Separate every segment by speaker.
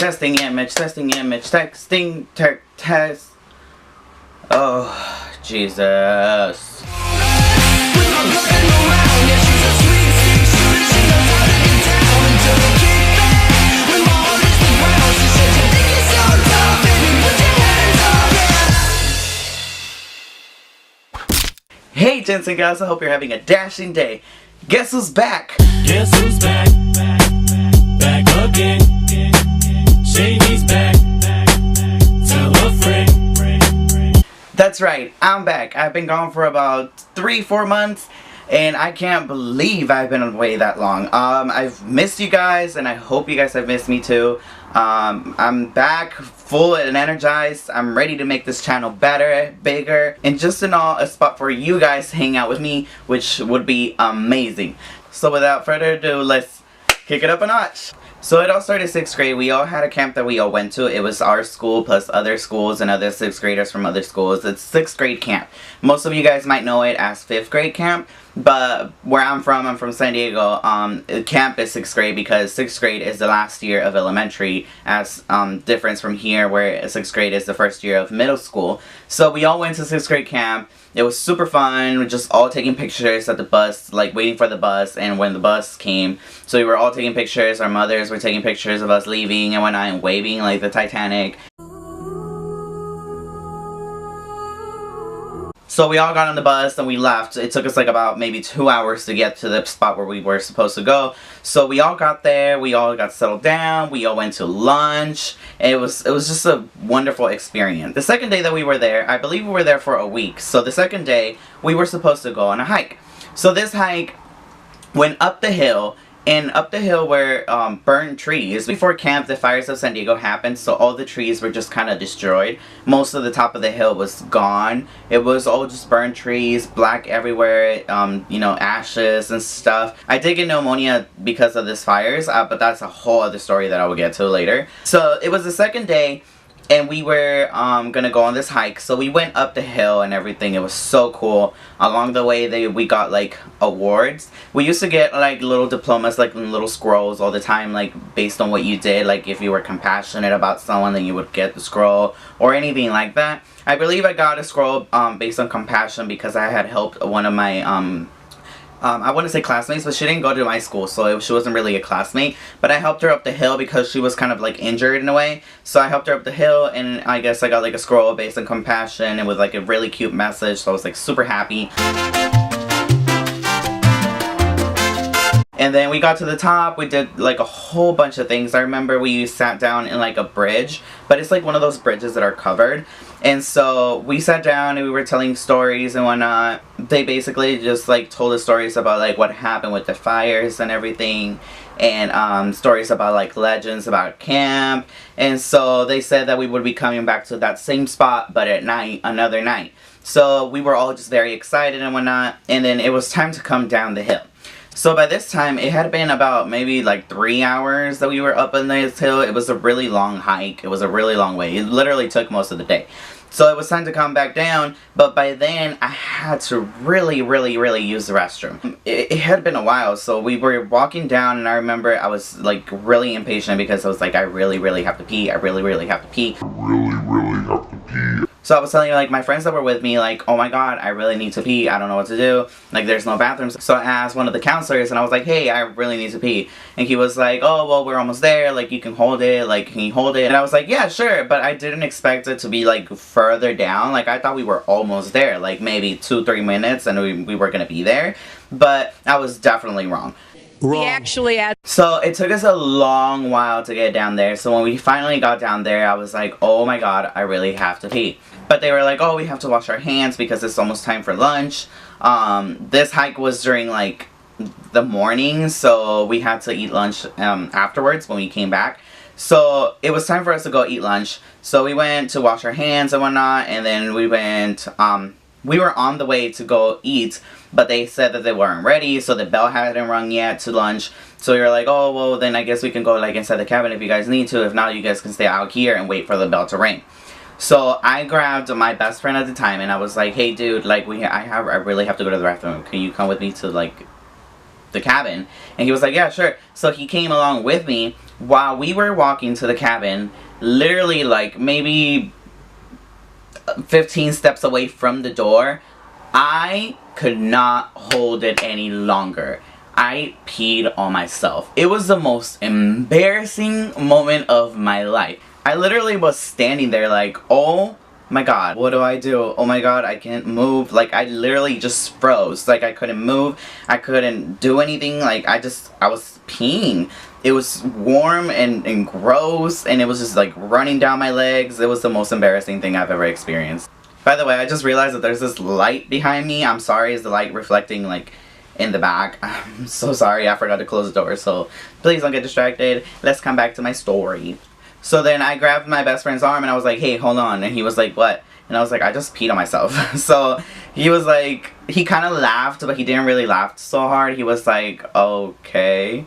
Speaker 1: testing image, texting, test. Oh, Jesus. Hey gents and guys, I hope you're having a dashing day. Guess who's back?
Speaker 2: Guess who's back? Back again. Shady's back. Tell a friend.
Speaker 1: That's right, I'm back. I've been gone for about 3-4 months, and I can't believe I've been away that long. I've missed you guys, and I hope you guys have missed me too. I'm back, full and energized. I'm ready to make this channel better, bigger, and just in all, a spot for you guys to hang out with me, which would be amazing. So without further ado, let's kick it up a notch. So it all started 6th grade. We all had a camp that we all went to. It was our school plus other schools and other 6th graders from other schools. It's 6th grade camp. Most of you guys might know it as 5th grade camp, but where I'm from San Diego, camp is 6th grade because 6th grade is the last year of elementary, as difference from here where 6th grade is the first year of middle school. So we all went to 6th grade camp. It was super fun. We're just all taking pictures at the bus, like waiting for the bus, and when the bus came. So we were all taking pictures. Our mothers were taking pictures of us leaving and whatnot and waving like the Titanic. So we all got on the bus and we left. It took us like about maybe 2 hours to get to the spot where we were supposed to go. So we all got there, we all got settled down, we all went to lunch. It was just a wonderful experience. The second day that we were there, I believe we were there for a week. So the second day, we were supposed to go on a hike. So this hike went up the hill, and up the hill were burned trees. Before camp, the fires of San Diego happened, so all the trees were just kind of destroyed. Most of the top of the hill was gone. It was all just burned trees, black everywhere, you know, ashes and stuff. I did get pneumonia because of this fires, but that's a whole other story that I will get to later. So it was the second day, and we were gonna go on this hike. So we went up the hill and everything. It was so cool. Along the way we got like awards. We used to get like little diplomas, like little scrolls all the time, like based on what you did. Like if you were compassionate about someone, then you would get the scroll or anything like that. I believe I got a scroll based on compassion because I had helped one of my I wouldn't say classmates, but she didn't go to my school, so she wasn't really a classmate. But I helped her up the hill because she was kind of like injured in a way. So I helped her up the hill, and I guess I got like a scroll based on compassion and with like a really cute message. So I was like super happy. And then we got to the top, we did like a whole bunch of things. I remember we sat down in like a bridge, but it's like one of those bridges that are covered. And so we sat down and we were telling stories and whatnot. They basically just like told us stories about like what happened with the fires and everything. And stories about like legends about camp. And so they said that we would be coming back to that same spot, but at night, another night. So we were all just very excited and whatnot. And then it was time to come down the hill. So by this time, it had been about maybe like 3 hours that we were up on this hill. It was a really long hike. It was a really long way. It literally took most of the day. So it was time to come back down, but by then I had to really use the restroom. It had been a while, so we were walking down, and I remember I was like really impatient because I was like, I really have to pee. I really have to pee. So I was telling like my friends that were with me, like, oh my god, I really need to pee. I don't know what to do. Like, there's no bathrooms. So I asked one of the counselors, and I was like, hey, I really need to pee. And he was like, oh, well, we're almost there. Like, you can hold it. Like, can you hold it? And I was like, yeah, sure. But I didn't expect it to be like further down. Like, I thought we were almost there. Like, maybe 2-3 minutes, and we were gonna be there. But I was definitely wrong. So it took us a long while to get down there. So when we finally got down there, I was like, oh my god, I really have to pee. But they were like, oh, we have to wash our hands because it's almost time for lunch. This hike was during like the morning, so we had to eat lunch afterwards when we came back. So it was time for us to go eat lunch. So we went to wash our hands and whatnot, and then we went, we were on the way to go eat, but they said that they weren't ready, so the bell hadn't rung yet to lunch. So we were like, oh, well, then I guess we can go like inside the cabin if you guys need to. If not, you guys can stay out here and wait for the bell to ring. So I grabbed my best friend at the time, and I was like, hey dude, like I really have to go to the bathroom. Can you come with me to like the cabin? And he was like, yeah, sure. So he came along with me. while we were walking to the cabin, literally like maybe 15 steps away from the door, I could not hold it any longer. I peed on myself. It was the most embarrassing moment of my life. I literally was standing there like, oh my god, what do I do? Oh my god, I can't move. Like, I literally just froze. Like, I couldn't move. I couldn't do anything. Like, I was peeing. It was warm and gross, and it was just like running down my legs. It was the most embarrassing thing I've ever experienced. By the way, I just realized that there's this light behind me. I'm sorry, is the light reflecting like in the back? I'm so sorry, I forgot to close the door, so please don't get distracted. Let's come back to my story. So then I grabbed my best friend's arm and I was like, hey, hold on. And he was like, what? And I was like, I just peed on myself. So he was like, he kind of laughed, but he didn't really laugh so hard. He was like, okay.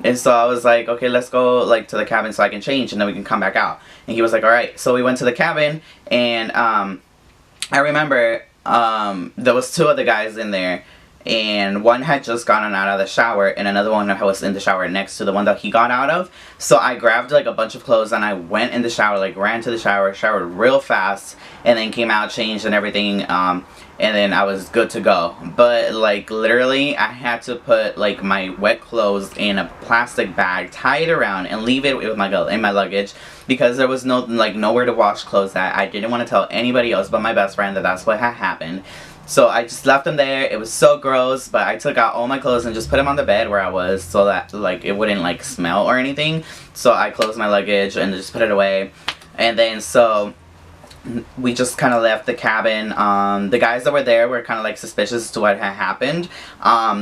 Speaker 1: And so I was like, okay, let's go like to the cabin so I can change and then we can come back out. And he was like, alright. So we went to the cabin, and I remember there was two other guys in there, and one had just gotten out of the shower and another one was in the shower next to the one that he got out of. So I grabbed like a bunch of clothes and I went in the shower, like ran to the shower, showered real fast, and then came out, changed and everything, and then I was good to go. But like literally I had to put like my wet clothes in a plastic bag, tie it around, and leave it with in my luggage, because there was nowhere to wash clothes at. I didn't want to tell anybody else but my best friend that that's what had happened. So I just left them there. It was so gross, but I took out all my clothes and just put them on the bed where I was, so that like it wouldn't like smell or anything. So I closed my luggage and just put it away. And then so we just kind of left the cabin. The guys that were there were kind of like suspicious as to what had happened,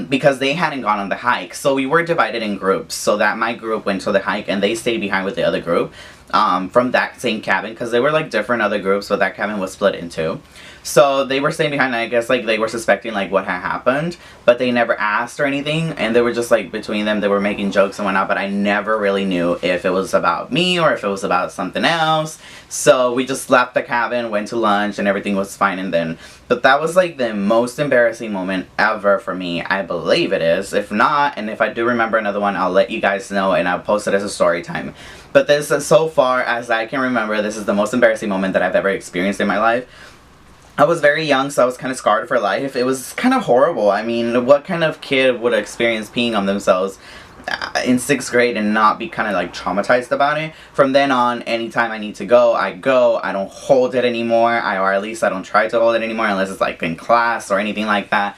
Speaker 1: because they hadn't gone on the hike. So we were divided in groups, so that my group went to the hike and they stayed behind with the other group from that same cabin, because they were like different other groups, but that cabin was split in two. So they were staying behind, and I guess like they were suspecting like what had happened, but they never asked or anything, and they were just like between them, they were making jokes and whatnot, but I never really knew if it was about me or if it was about something else. So we just left the cabin, went to lunch, and everything was fine. And then, but that was like the most embarrassing moment ever for me. I believe it is. If not, and if I do remember another one, I'll let you guys know and I'll post it as a story time. But this is, so far as I can remember, this is the most embarrassing moment that I've ever experienced in my life. I was very young, so I was kind of scarred for life. It was kind of horrible. I mean, what kind of kid would experience peeing on themselves in 6th grade and not be kind of like traumatized about it? From then on, anytime I need to go, I go. I don't hold it anymore, or at least I don't try to hold it anymore unless it's like in class or anything like that.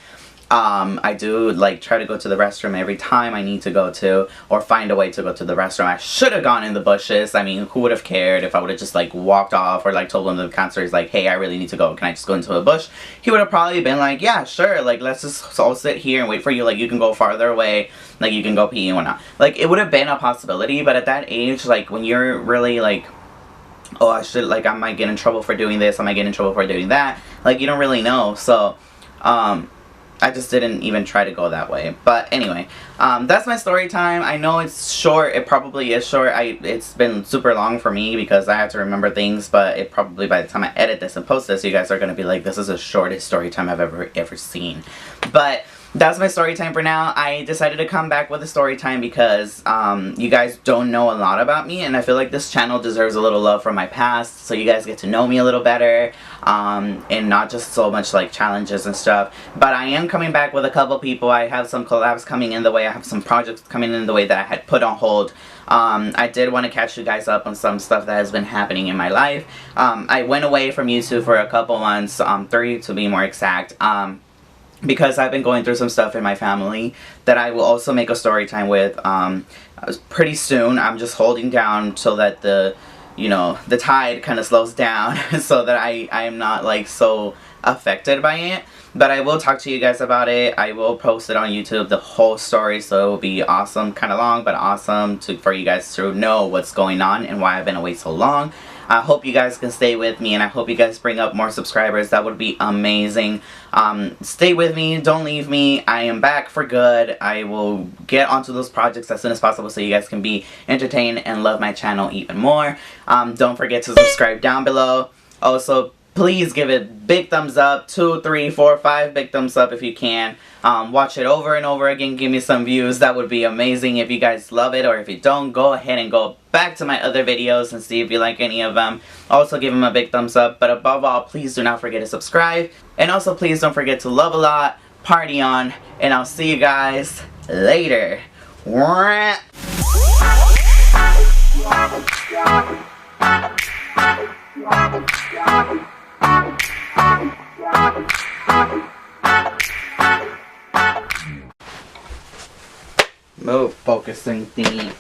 Speaker 1: I do like try to go to the restroom every time I need to go to, or find a way to go to the restroom. I should have gone in the bushes. I mean, who would have cared if I would have just like walked off, or like told one of the counselors like, hey, I really need to go, can I just go into a bush? He would have probably been like, yeah, sure, like let's just all sit here and wait for you, like you can go farther away, like you can go pee and whatnot. Like it would have been a possibility, but at that age, like when you're really like, oh, I might get in trouble for doing this, I might get in trouble for doing that, like you don't really know. So I just didn't even try to go that way. But anyway, that's my story time. I know it's short. It probably is short. It's been super long for me because I have to remember things, but it probably, by the time I edit this and post this, you guys are going to be like, this is the shortest story time I've ever seen. But that's my story time for now. I decided to come back with a story time because you guys don't know a lot about me, and I feel like this channel deserves a little love from my past, so you guys get to know me a little better, and not just so much like challenges and stuff. But I am coming back with a couple people. I have some collabs coming in the way. I have some projects coming in the way that I had put on hold. I did want to catch you guys up on some stuff that has been happening in my life. I went away from YouTube for a couple months, 3 to be more exact, because I've been going through some stuff in my family that I will also make a story time with pretty soon. I'm just holding down so that the tide kind of slows down so that I am not like so affected by it. But I will talk to you guys about it. I will post it on YouTube, the whole story, so it will be awesome, kind of long, but awesome for you guys to know what's going on and why I've been away so long. I hope you guys can stay with me, and I hope you guys bring up more subscribers. That would be amazing. Stay with me. Don't leave me. I am back for good. I will get onto those projects as soon as possible so you guys can be entertained and love my channel even more. Don't forget to subscribe down below. Also, please give it big thumbs up, 2, 3, 4, 5 big thumbs up if you can. Watch it over and over again, give me some views. That would be amazing. If you guys love it, or if you don't, go ahead and go back to my other videos and see if you like any of them. Also give them a big thumbs up, but above all, please do not forget to subscribe. And also please don't forget to love a lot, party on, and I'll see you guys later. Move, focusing theme.